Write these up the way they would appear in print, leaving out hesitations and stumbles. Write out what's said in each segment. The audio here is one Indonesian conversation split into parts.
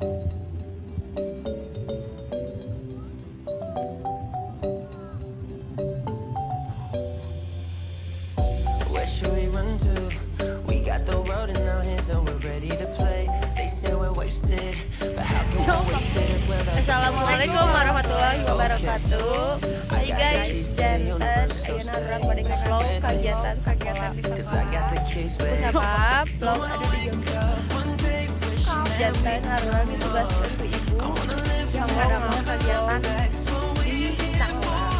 Where should we run to? We got the road in our hands and we're ready to play. They say we're wasted, but how can we waste it if we're the Assalamualaikum warahmatullahi wabarakatuh. Hai guys, jantan ayeuna urang bade vlog kegiatan di Sabab vlog ada di Jogja. Jantan urang ditugaskeun ku ibu yang ngadang kegiatan di Sanglah.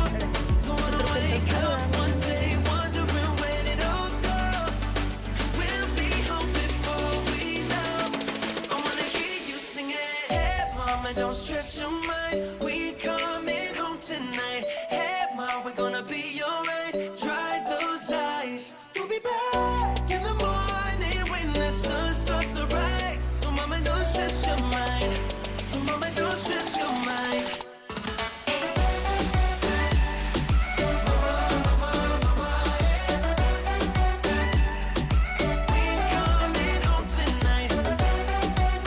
Don't stress your mind, we coming home tonight. Hey mom, we're gonna be alright. Dry those eyes, we'll be back in the morning when the sun starts to rise. So mama, don't stress your mind. So mama, don't stress your mind.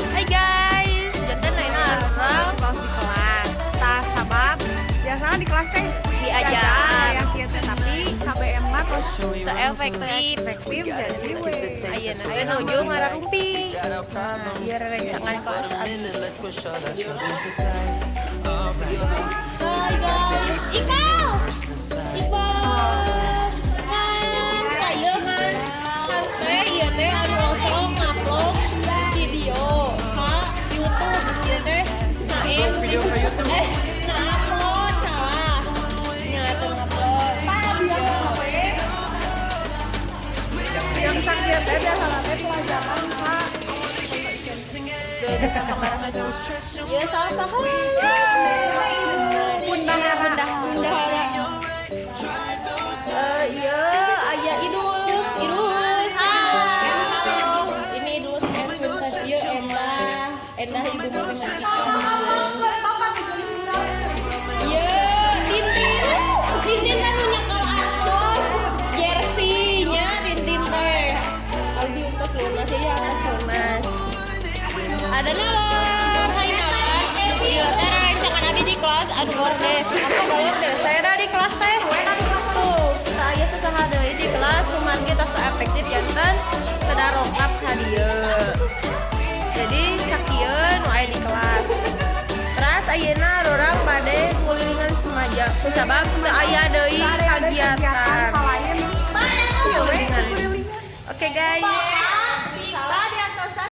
Hai guys, jantan ayeuna urang kelas di kelas. Tah sabab biasanya di kelas teh diajar yang kieu teh tapi KBM mah terus teu efektif jadi ayeuna nuju ngararumpi. Biar rencangan kelas ya salah bunda iya aya idus ini idus ya endah ibu ya Dindin kan punya kalau artos jersey-nya Dindin teh Aldi untuk lunas ya lunas ada nolong hai nolong iya saya rancangan abi di kelas anu gordes apa gordes saya ada di kelas teh tuh saya sesahada di kelas kumargi tos efektif jantan sada rongkap ka dieu jadi sakieun nu aya di kelas terus ayeuna urang bade ngulilingan semaja kusabab teu aya deui kagiatan oke guys salah di atasan.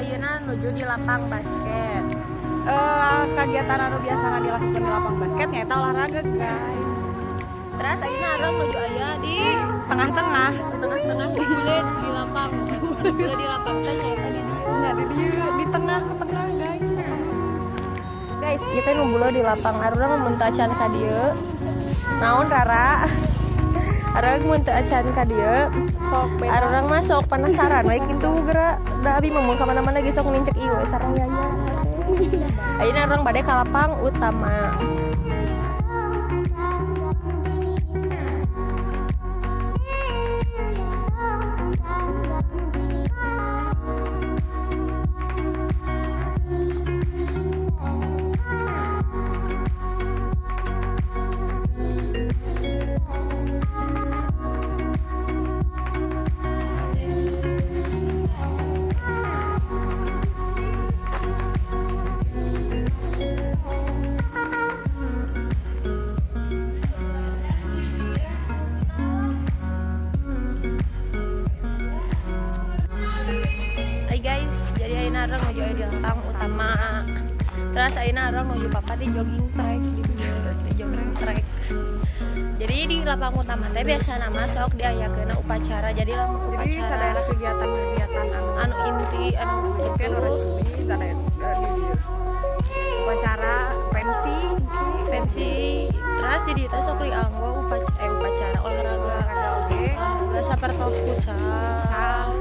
Ayeuna nuju di lapang basket. Kegiatan anu biasa dilakukan di lapang basket nyaeta olahraga guys. Terus ayeuna arep nuju aya di tengah-tengah bulet di lapang. Bulet di lapang teh nyaeta di dieu. Nya di dieu di tengah-tengah guys. Guys, kita nu bulet di lapang arurang mun teu acan ka dieu. Naon Rara? Arurang mun teu acan ka dieu. Arurang mah sok penasaran we kitu geura da abi mun ka mana-mana geus sok nincek ieu saraya nya. Ayeuna urang bade ka lapang utama. ayeuna areng nuju di lantang utama. Terus ayeuna areng nuju papa di jogging track di jogging track. Jadi di lapang utama teh biasa nama sok diayakeun upacara. Jadi lamun upacara sadaya kegiatan-kegiatan anu inti anu itu sadaya upacara pensi terus jadi kita sok dianggo upacara olahraga oke sapertos futsal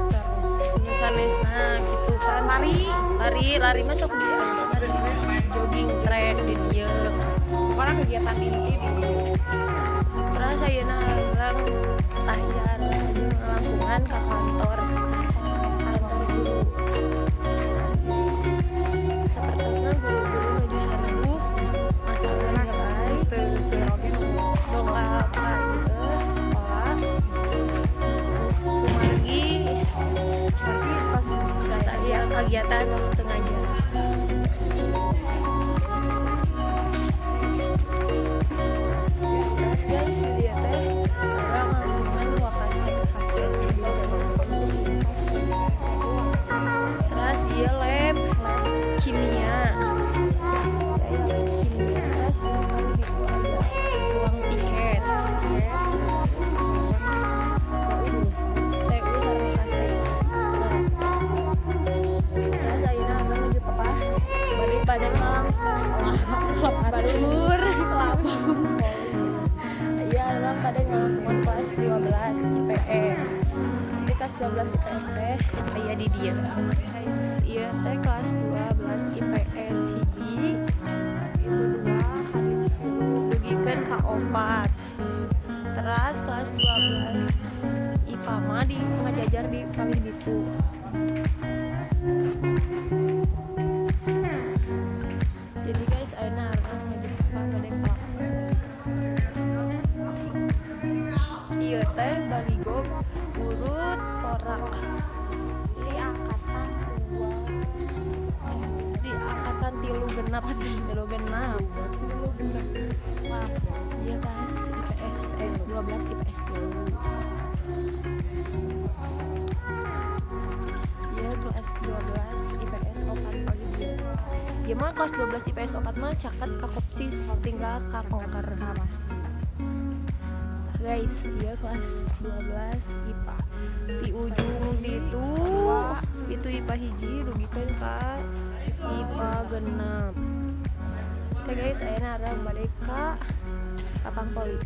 guys. Nah gitu kan, lari masuk di jogging track di dia Pokoknya kegiatan inti di terus ayeuna orang tahian langsungan ke kantor guru sapertosna guru-guru nuju saredup masalah nilai dongkap ka ieu sekolah kumargi pas tadi kegiatan setengah jam. Terus guys, dia teh orang ngomongin wakasek hasil video terus iya lab kimia terus kali itu ada uang tiket TU Sarmakasek. Terus ayeuna abang menuju papa balik Padang Malang Badur iya orang pada ngelakukan kelas 12 IPS di kelas 12 IPS teh aya di dia guys. Iya teh kelas 12 IPS hiji itu 2 kali dugikeun ka 4 terus kelas 12 IPA mah di ngajajar di kali ditu. Jadi guys ayeuna arang menjadi gede Pak. Iya teh baligo urut porak di angkatan 2 di angkatan 3 genap maaf iya guys IPS S12 IPS dulu iya kelas 12 IPS 4 pagi dia ya mah kelas 12 IPS 4 mah caket ka kopsis tinggal ka konker mas guys. Iya kelas 12 IPA di ujung itu IPA hiji rugikan ka IPA genap. Oke guys, ayeuna arang balik ka Kapang Poli.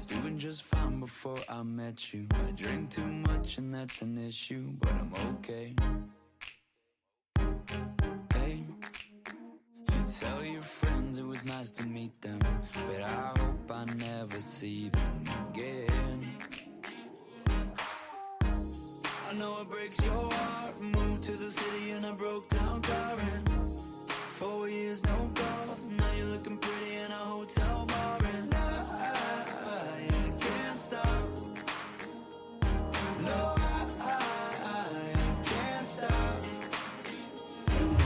Doing just fine before I met you. I drink too much and that's an issue, but I'm okay. Hey, you tell your friends it was nice to meet them, but I hope I never see them again. I know it breaks your heart. Moved to the city and I broke down crying. 4 years no calls. Now you're looking pretty in a hotel bar and I can't stop. No, I can't stop.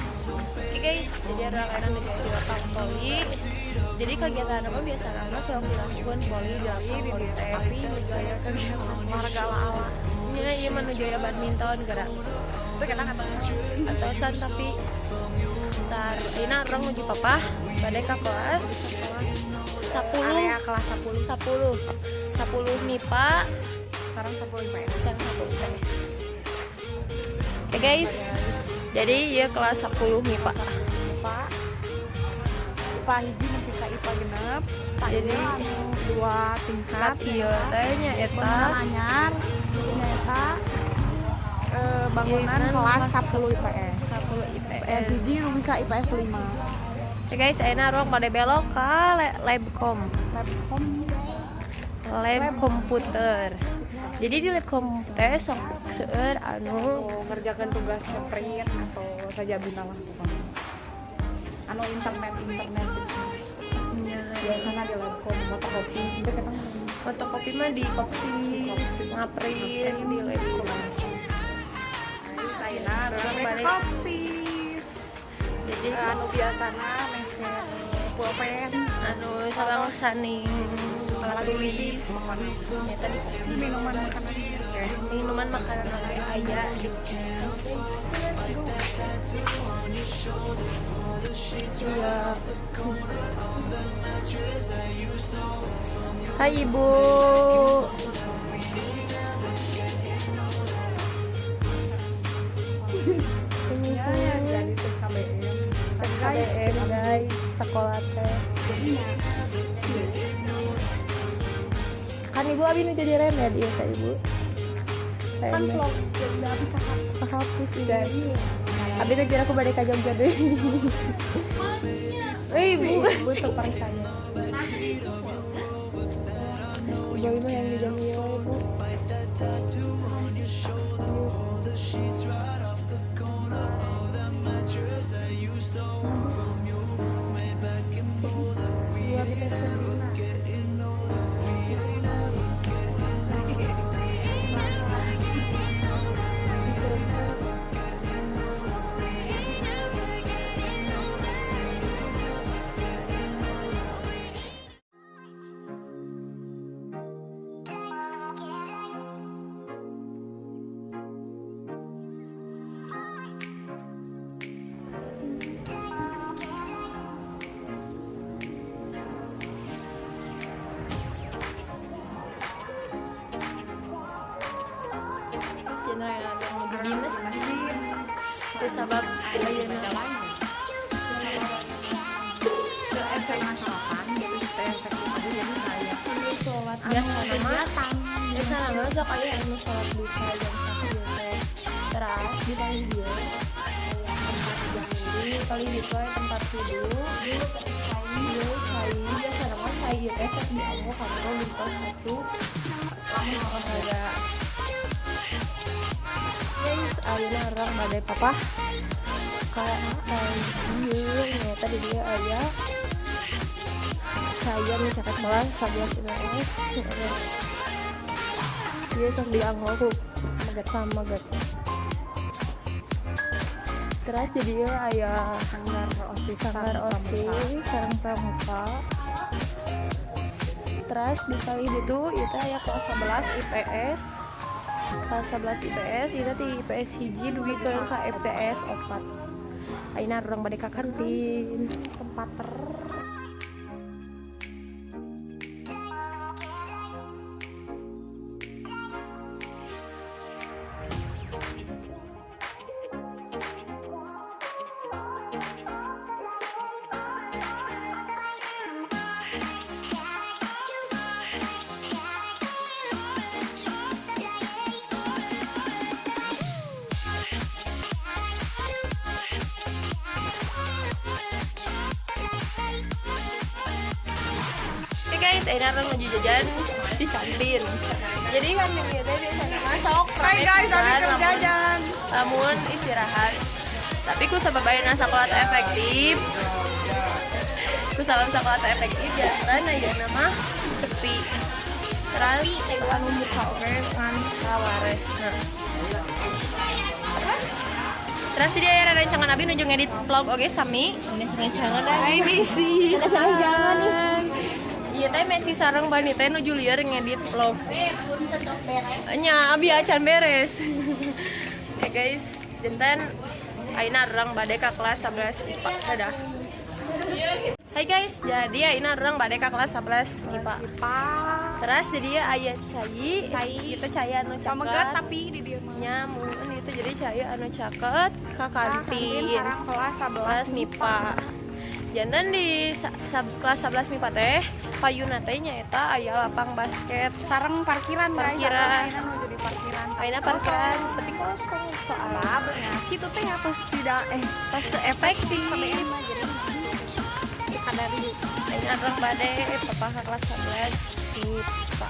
So Oke guys, jadi anak-anak menuju Kapang Poli. Jadi kegiatan apa biasa nama yang dilakukan poli dari poli tapi juga ya kegiatan olahraga ala iya menuju ya badminton gerak itu kadang atosan tapi ntar ini orang menuju papa pada ke kelas 10 area kelas 10 MIPA sekarang 10 IPS sekarang 10 IPS. Oke guys, jadi ya kelas 10 MIPA Pak IPA hiji nepi ka IPA genep jadi 2 tingkat iya tehnya eta bangunan anyar eta bangunan kelas 10 IPS 10 IPS. IPS hiji rugi ka IPS 5 Oke guys, ayeuna orang pada belok ke labcom lab komputer. Jadi di lab komputer sok seueur anu ngerjakan tugas print atau saja bina lah pokoknya anu internet biasanya di labcom fotokopi itu kita fotokopi mah di kopsis ngaprint di labcom. sayana Orang balik. kopsis Jadi anu biasana mesin pulpen anu sareng saning alat tulis eta di kopsis minuman makanan minuman makanan aya di iya. Hai ibu. ya jadi tuh KBM sekolah teh. Kan ibu abi nu jadi remed ieu teh ibu. Kan vlog dari Kehapus udah. Abi teh kira aku bade ka Jogja deui. Ibu. ibu seperti saya. Ibu mah yang di Jamil ibu. Sino yang lebih dinas terus sabab ayeuna SMA salapan jadi teh efektif aja jadi saya sholat biasa nama biasa nama sok aya anu sholat duha jam 1 teh terus di kali dia kali di tempat tidur dia cai biasa nama cai teh sok di Allah kalau di pos 1 olahraga guys ayeuna orang badai papa iya ternyata di dia aya saya mencatat kelas 11 IPS dia sok dianggol ku maget sama maget terus jadi dia aya sanggar osis sareng pramuka terus di kali itu kita aya kelas 11 IPS kelas 11 IPS itu di IPS hiji dugi ke IPS 4 ayeuna urang bade ka kantin tempat guys, enak menuju jajan di kantin. Jadi kantin kita biasanya masuk rame pisan jajan lamun istirahat. Tapi ku sabab ayeuna sakola teh efektif. Ku sabab sakola teh efektif jalan ayeuna mah sepi. Terus anu buka oge ngan kaware. Terus dia aya rancangan abi nuju ngedit vlog oge sami. Ini rancangan dari misi. Ada rancangan nih. Iya teh Messi sareng Bani teh nuju lieur ngedit vlog. Nya abi acan beres. Ya guys, jantan ayeuna urang bade ka kelas 11 IPA. Dadah. Hai guys, jadi ayeuna urang bade ka kelas 11 IPA. Terus jadi aya cai, kita cai anu caket tapi di dia mah nya mun itu jadi cai anu caket ka kantin sareng kelas 11 MIPA. Jantan di kelas 11 MIPA teh payuna teh nyaeta aya lapang basket sareng parkiran guys Parkiran. ayeuna nuju di parkiran ayeuna parkiran tapi kosong soalnya bener kitu teh harus tidak pas teu efektif jadi kadari ayeuna urang bade papa ka kelas 11 MIPA.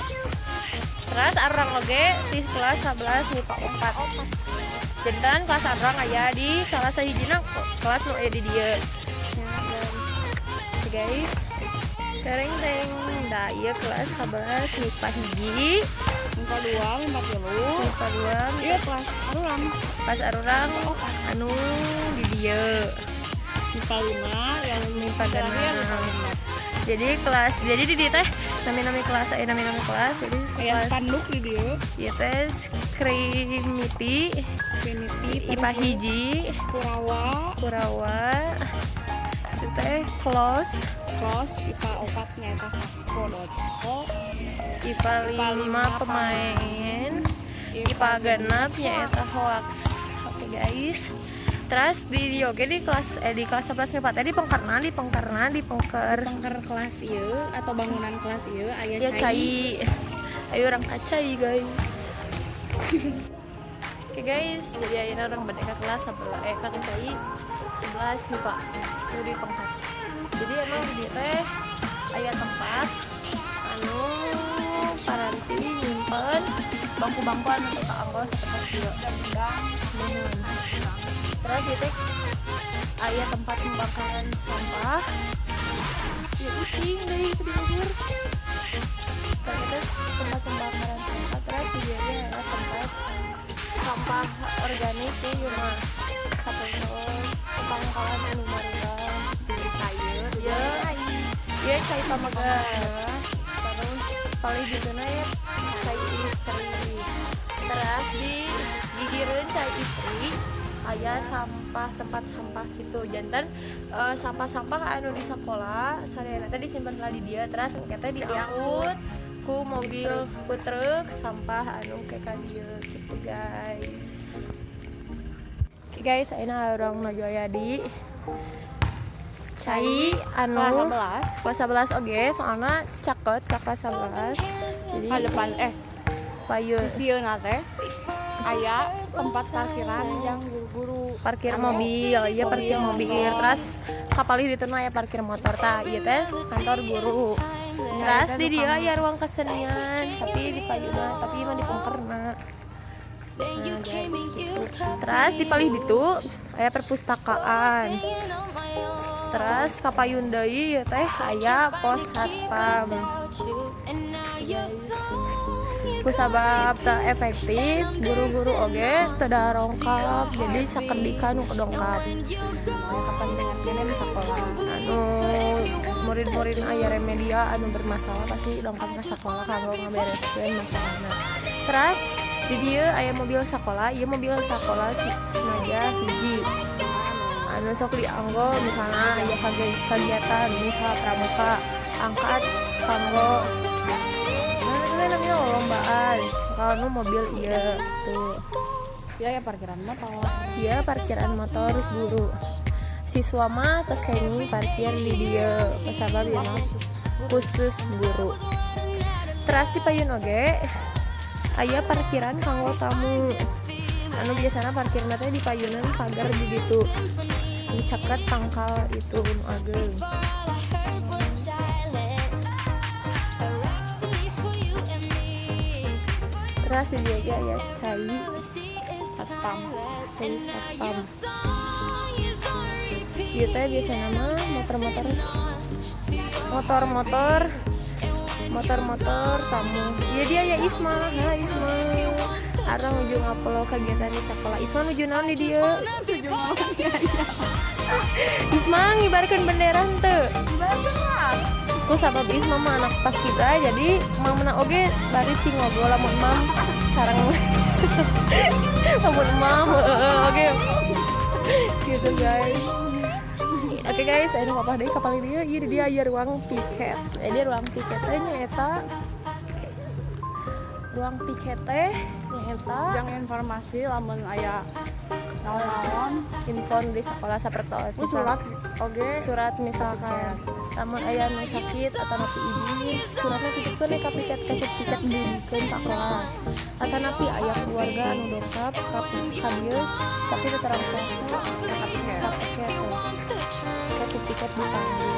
Terus arang oge di kelas 11 MIPA 4. Jantan kelas arang aya di salah sahijina kelas nu aya di dieu. Guys, Tereng dah iya kelas 11 MIPA hiji MIPA 2 MIPA 2 iya kelas arurang anu di dieu MIPA 5 yang MIPA genep. Jadi kelas di dieu teh nami-nami kelas nami-nami kelas jadi kayak kelas panduk di dieu ieu teh Trinity IPA hiji Kurawa itu teh close IPA 4 nya eta Fasko.co IPA 5 pemain IPA genep nya eta hoax. Oke guys, Terus di yoga di kelas 11 MIPA teh di pengker kelas ieu atau bangunan kelas ieu aya ya cai. Ayo orang kacai guys. Oke guys, jadi ayeuna orang bade ka kelas ka cai 11 MIPA itu di pengker. Jadi emang di teh aya tempat anu paranti nyimpen bangku-bangkuan untuk keanggo seperti ieu. Terus itu aya tempat pembakaran sampah. Ya ucing deui itu di Bogor. Terus tempat pembakaran sampah terus di dieu aya tempat sampah organik di rumah. Terus pangkalan anu marulah di sayur. Ya cai pamaga. Terus paling dituna ya cai istri. Terus di gigireun cai istri aya tempat sampah gitu jantan sampah-sampah anu di sekolah sarena teh disimpen di dia terus kita diangkut ku mobil ku truk sampah anu ke ka dieu gitu guys. Oke guys, ayeuna urang maju aya di cai anu kelas 11 oge soalna caket ka kelas 11 jadi Ka depan payun sieuna teh aya tempat parkiran yang guru-guru parkir mobil, iya parkir mobil. Terus kapalih di tuna ya parkir motor tah, iya teh kantor guru. Terus di dia ya ruang kesenian, tapi di payuna, tapi mah di pengkerna. Terus di palih ditu aya perpustakaan. Terus kapayun deui ieu teh aya pos satpam. Kusabab tak efektif guru-guru oge tidak rongkap jadi sakedik nu kedongkap kapan dengan kene di sekolah anu murid-murid aya remedia anu bermasalah pasti dongkap ke sekolah kanggo ngabereskeun masalahna. Terus di dieu aya mobil sekolah senaja hiji anu sok dianggo misalnya aya kegiatan misal pramuka angkat kanggo namanya lombaan kalau mobil iya tuh ya parkiran motor guru siswa mah tekeni parkir di dia pasabab ya khusus guru. Terus di payun oge aya parkiran kanggo tamu anu biasana parkirna teh di payunan pagar di ditu dicaket tangkal itu ageung. Terus dia ya cai satpam. Ieu teh biasa nama motor tamu. Iya dia ya Isma. Arang ujung apelo kegiatan di sekolah. Isma nuju naon di dieu? Isma ngibarkeun bendera teu? Ku sabab Isma mah anak paskibra jadi mamana oge bari cing ngobrol lamun mam sareng lamun mam oge gitu guys. Oke guys, anu apa deh kapal dia ieu dia aya ruang piket. Dia ruang piket teh nyaeta ruang piket teh nyaeta yang informasi lamun aya naon-naon info di sekolah sapertos surat misalkan lamun aya nu sakit atau napi izin suratna titipkeun ka piket dibikeun ka kelas atau napi aya keluarga anu dongkap ka dieu tapi teu terang kuasa ka piket dipanggil.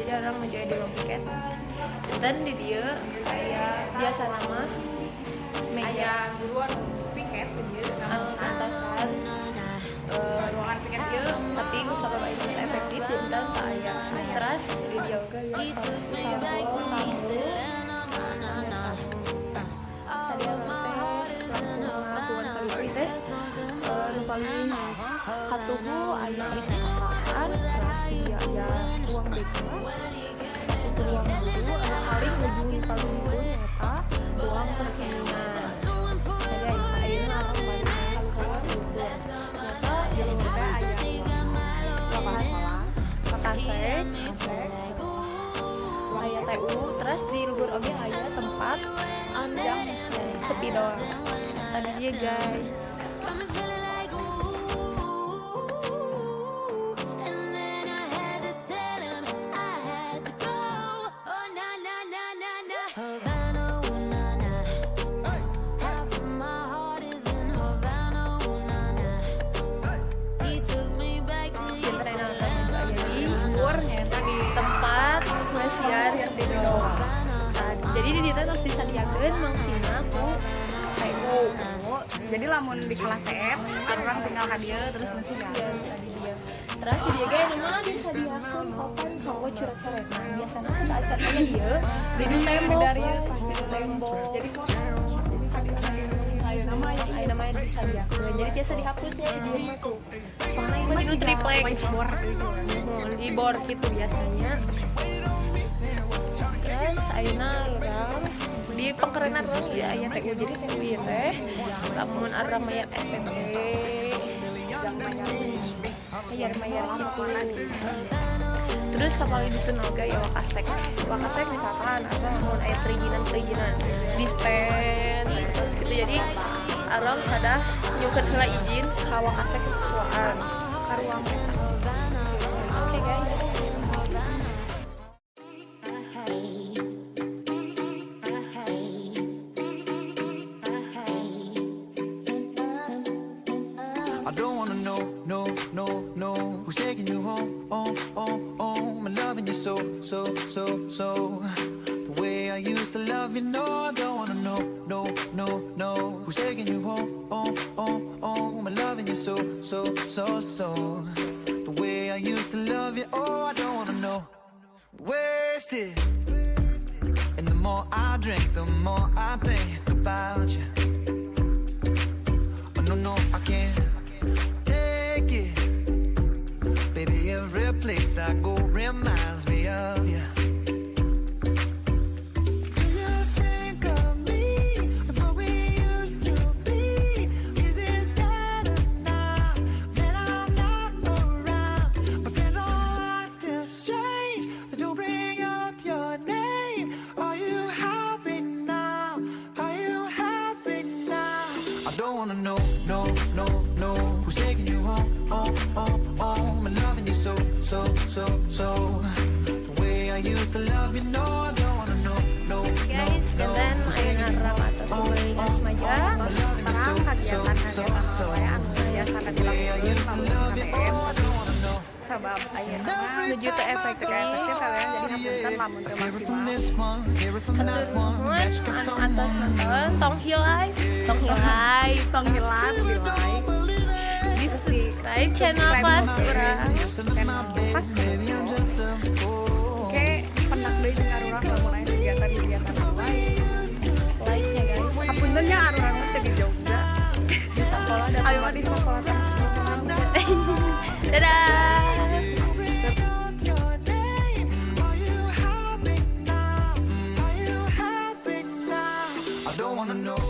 Jadi orang menjadi di ruang piket dan di dia kayak biasa nama meja guruan piket gitu atasan ruangan piket dia tapi gue selalu itu efektif dan aya. Terus di dia oge ya harus paling katuhu aya di sekolahan terus dia aya uang BK itu uang dulu paling ujung paling eta uang kesenian saya ayeuna orang banyak kaluhur gitu ternyata di luar teh aya Makasek aya TU terus di luhur oge aya tempat yang sepi doang tadi dia guys. Jadi di dieu terus disadiakeun mangsina ku TU. Jadi lamun di kelas F, orang tinggal ka dieu terus nanti dia. Terus di dieu ge mah disadiakeun papan kanggo curhat-curhat. Biasana sih acaranya dieu di tembok dari tembok. Jadi ayo namanya disadiakeun. Jadi biasa dihapusnya di dieu mah tuh. Soalnya ini mah triplek di board gitu biasanya. Terus ayeuna urang di pengkerenan terus di aya TU jadi TU ieu teh lamun arang mayar SPP mayar gitu. Terus kapal itu noga ya wakasek misalkan arang mun aya perizinan dispen terus gitu jadi arang kada nyukeun heula izin ka wakasek kesesuaian ka ruang eta. Oke guys. I don't wanna know who's taking you home, home. I'm loving you so. The way I used to love you, no, I don't wanna know who's taking you home, home. I'm loving you so. The way I used to love you, oh, I don't wanna know. Wasted, and the more I drink, the more I think about you. Oh, no, I can't take it. Baby, every place I go reminds me of you. Do you think of me and what we used to be? Is it better now that I'm not around? My friends all acting strange. They don't bring up your name. Are you happy now? Are you happy now? I don't wanna know who's taking you home, home. I'm loving you so. The way I used to love you, no, I don't wanna know. Guys, dan ayeuna arang atau kembali ke Semaja. Sekarang kegiatan anu biasa dilakukan sabab ayeuna Menuju ke efektif jadi hapunten lamun teu Hear it from maksimal. this one, hear it from that one. Nuhun Bet you got atas someone, nonton Tong Hilai Tong hilang di subscribe channel kelas urang. pas baby, I'm just a fool. oke pendak deui jeung arurang lamun aya kegiatan Like-nya guys. hapuntennya arurang mah teu di Jogja Di sekolah dan ayo di sekolah kan dadah. Your name, are you happy now? Are you happy now? I don't wanna know.